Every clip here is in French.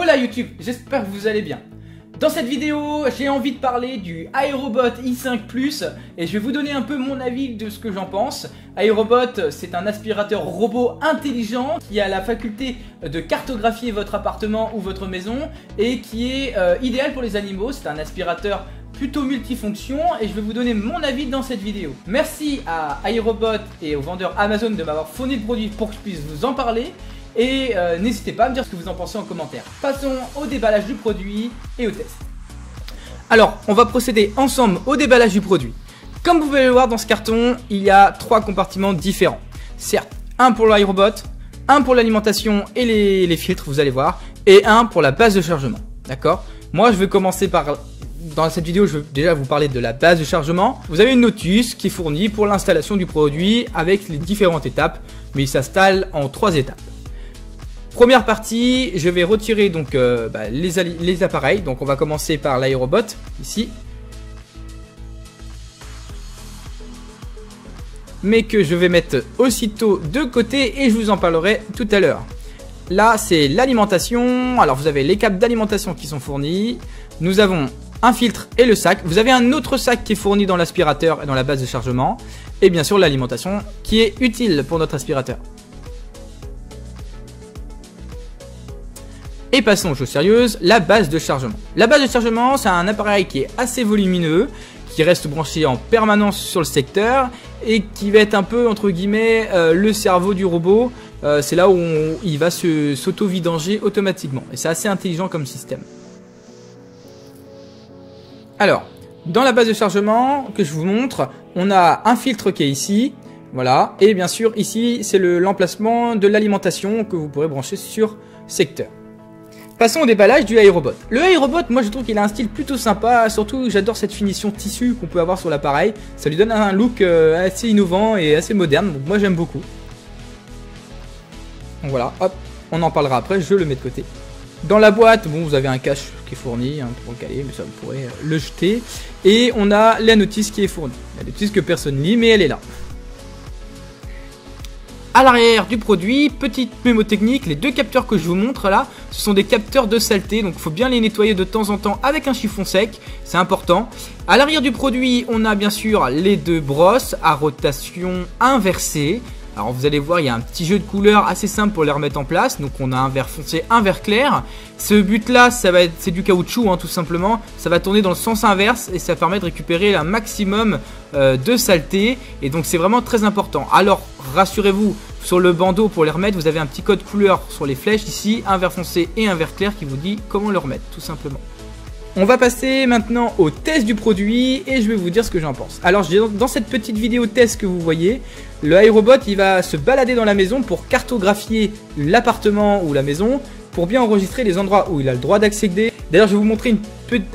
Hola YouTube, j'espère que vous allez bien. Dans cette vidéo, j'ai envie de parler du iRobot i5 Plus et je vais vous donner un peu mon avis de ce que j'en pense. iRobot, c'est un aspirateur robot intelligent qui a la faculté de cartographier votre appartement ou votre maison et qui est idéal pour les animaux. C'est un aspirateur plutôt multifonction et je vais vous donner mon avis dans cette vidéo. Merci à iRobot et aux vendeurs Amazon de m'avoir fourni le produit pour que je puisse vous en parler. Et n'hésitez pas à me dire ce que vous en pensez en commentaire. Passons au déballage du produit et au test. Alors, on va procéder ensemble au déballage du produit. Comme vous pouvez le voir dans ce carton, il y a 3 compartiments différents. Certes, un pour l'iRobot, un pour l'alimentation et les filtres, vous allez voir, et un pour la base de chargement. D'accord? Moi, je vais commencer par... Dans cette vidéo, je vais déjà vous parler de la base de chargement. Vous avez une notice qui est fournie pour l'installation du produit avec les différentes étapes, mais il s'installe en 3 étapes. Première partie, je vais retirer donc les appareils. Donc on va commencer par l'iRobot ici, mais que je vais mettre aussitôt de côté et je vous en parlerai tout à l'heure. Là c'est l'alimentation. Alors vous avez les câbles d'alimentation qui sont fournis. Nous avons un filtre et le sac. Vous avez un autre sac qui est fourni dans l'aspirateur et dans la base de chargement. Et bien sûr l'alimentation qui est utile pour notre aspirateur. Et passons aux choses sérieuses, la base de chargement. La base de chargement, c'est un appareil qui est assez volumineux, qui reste branché en permanence sur le secteur et qui va être un peu, entre guillemets, le cerveau du robot. C'est là où il va s'auto-vidanger automatiquement. Et c'est assez intelligent comme système. Alors, dans la base de chargement que je vous montre, on a un filtre qui est ici. Voilà. Et bien sûr, ici, c'est l'emplacement de l'alimentation que vous pourrez brancher sur secteur. Passons au déballage du iRobot. Le iRobot, moi je trouve qu'il a un style plutôt sympa, surtout j'adore cette finition tissu qu'on peut avoir sur l'appareil. Ça lui donne un look assez innovant et assez moderne, donc moi j'aime beaucoup. Donc voilà, hop, on en parlera après, je le mets de côté. Dans la boîte, bon, vous avez un cache qui est fourni pour le caler, mais ça vous pourrez le jeter. Et on a la notice qui est fournie. La notice que personne lit, mais elle est là. À l'arrière du produit, petite mémo technique, les 2 capteurs que je vous montre là, ce sont des capteurs de saleté, donc il faut bien les nettoyer de temps en temps avec un chiffon sec, c'est important. À l'arrière du produit, on a bien sûr les 2 brosses à rotation inversée. Alors vous allez voir, il y a un petit jeu de couleurs assez simple pour les remettre en place. Donc on a un vert foncé, un vert clair. Ce but là, c'est du caoutchouc tout simplement. Ça va tourner dans le sens inverse et ça permet de récupérer un maximum de saleté. Et donc c'est vraiment très important. Alors rassurez-vous, sur le bandeau pour les remettre, vous avez un petit code couleur sur les flèches ici, un vert foncé et un vert clair qui vous dit comment le remettre tout simplement. On va passer maintenant au test du produit et je vais vous dire ce que j'en pense. Alors dans cette petite vidéo test que vous voyez, le iRobot il va se balader dans la maison pour cartographier l'appartement ou la maison pour bien enregistrer les endroits où il a le droit d'accéder. D'ailleurs je vais vous montrer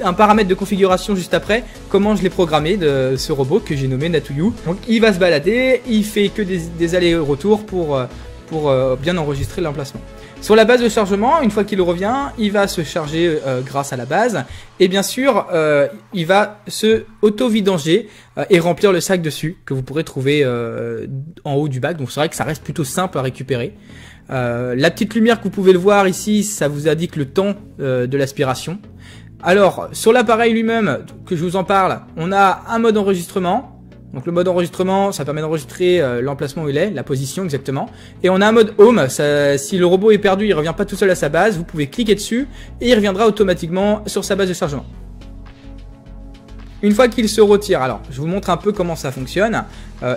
un paramètre de configuration juste après, comment je l'ai programmé de ce robot que j'ai nommé Natuyu. Donc il va se balader, il fait que des allers-retours pour bien enregistrer l'emplacement. Sur la base de chargement, une fois qu'il revient, il va se charger grâce à la base. Et bien sûr, il va se auto-vidanger et remplir le sac dessus, que vous pourrez trouver en haut du bac. Donc c'est vrai que ça reste plutôt simple à récupérer. La petite lumière que vous pouvez le voir ici, ça vous indique le temps de l'aspiration. Alors, sur l'appareil lui-même, que je vous en parle, on a un mode enregistrement. Donc le mode enregistrement, ça permet d'enregistrer l'emplacement où il est, la position exactement. Et on a un mode home, si le robot est perdu, il revient pas tout seul à sa base, vous pouvez cliquer dessus et il reviendra automatiquement sur sa base de chargement. Une fois qu'il se retire, alors je vous montre un peu comment ça fonctionne.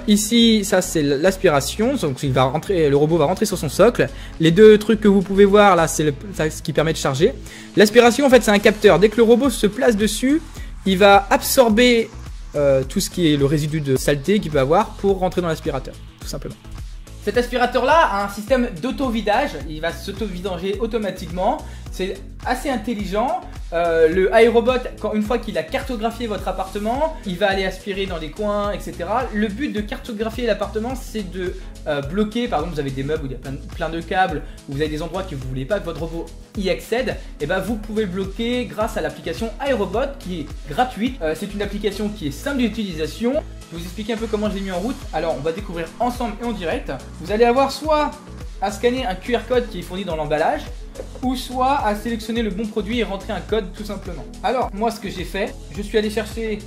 Ici, ça c'est l'aspiration, donc le robot va rentrer sur son socle. Les 2 trucs que vous pouvez voir là, c'est ce qui permet de charger. L'aspiration en fait c'est un capteur, dès que le robot se place dessus, il va absorber tout ce qui est le résidu de saleté qu'il peut avoir pour rentrer dans l'aspirateur, tout simplement. Cet aspirateur là a un système d'auto-vidage, il va s'auto-vidanger automatiquement, c'est assez intelligent. Le iRobot, une fois qu'il a cartographié votre appartement, il va aller aspirer dans les coins, etc. Le but de cartographier l'appartement, c'est de bloquer, par exemple vous avez des meubles où il y a plein de câbles, où vous avez des endroits que vous ne voulez pas que votre robot y accède, et ben vous pouvez le bloquer grâce à l'application iRobot qui est gratuite. C'est une application qui est simple d'utilisation. Je vais vous expliquer un peu comment je l'ai mis en route. Alors on va découvrir ensemble et en direct. Vous allez avoir soit à scanner un QR code qui est fourni dans l'emballage, ou soit à sélectionner le bon produit et rentrer un code tout simplement. Alors moi ce que j'ai fait, je suis allé chercher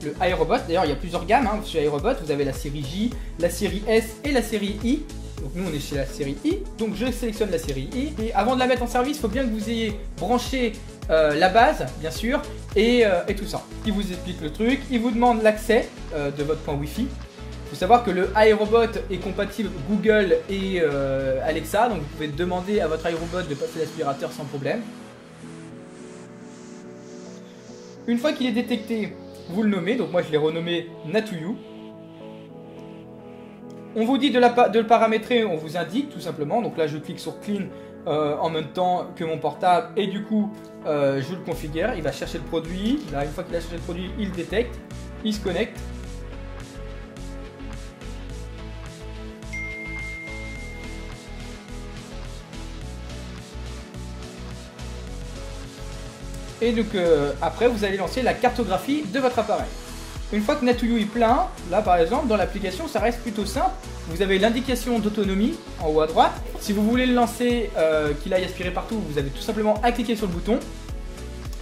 le iRobot. D'ailleurs il y a plusieurs gammes hein, chez iRobot. Vous avez la série J, la série S et la série I. Donc nous on est chez la série I, donc je sélectionne la série I. Et avant de la mettre en service, il faut bien que vous ayez branché la base, bien sûr, et tout ça. Il vous explique le truc, il vous demande l'accès de votre point Wi-Fi. Il faut savoir que le iRobot est compatible Google et Alexa, donc vous pouvez demander à votre iRobot de passer l'aspirateur sans problème. Une fois qu'il est détecté, vous le nommez, donc moi je l'ai renommé Natuyu. On vous dit de le paramétrer, on vous indique tout simplement. Donc là je clique sur Clean en même temps que mon portable et du coup je le configure. Il va chercher le produit. Là, une fois qu'il a cherché le produit, il le détecte, il se connecte. Et donc après vous allez lancer la cartographie de votre appareil. Une fois que Natuyu est plein, là par exemple dans l'application ça reste plutôt simple. Vous avez l'indication d'autonomie en haut à droite. Si vous voulez le lancer, qu'il aille aspirer partout, vous avez tout simplement à cliquer sur le bouton,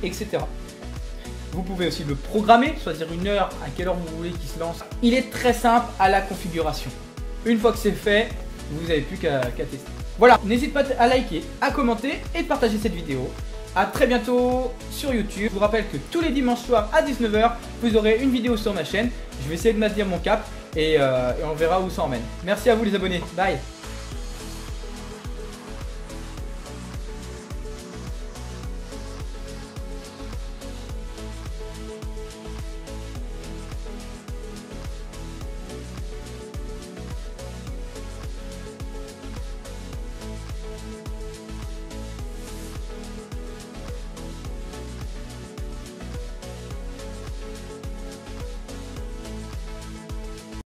etc. Vous pouvez aussi le programmer, choisir une heure, à quelle heure vous voulez qu'il se lance. Il est très simple à la configuration. Une fois que c'est fait, vous n'avez plus qu'à tester. Voilà, n'hésitez pas à liker, à commenter et de partager cette vidéo. A très bientôt sur YouTube. Je vous rappelle que tous les dimanches soirs à 19 h, vous aurez une vidéo sur ma chaîne. Je vais essayer de maintenir mon cap et on verra où ça emmène. Merci à vous les abonnés. Bye.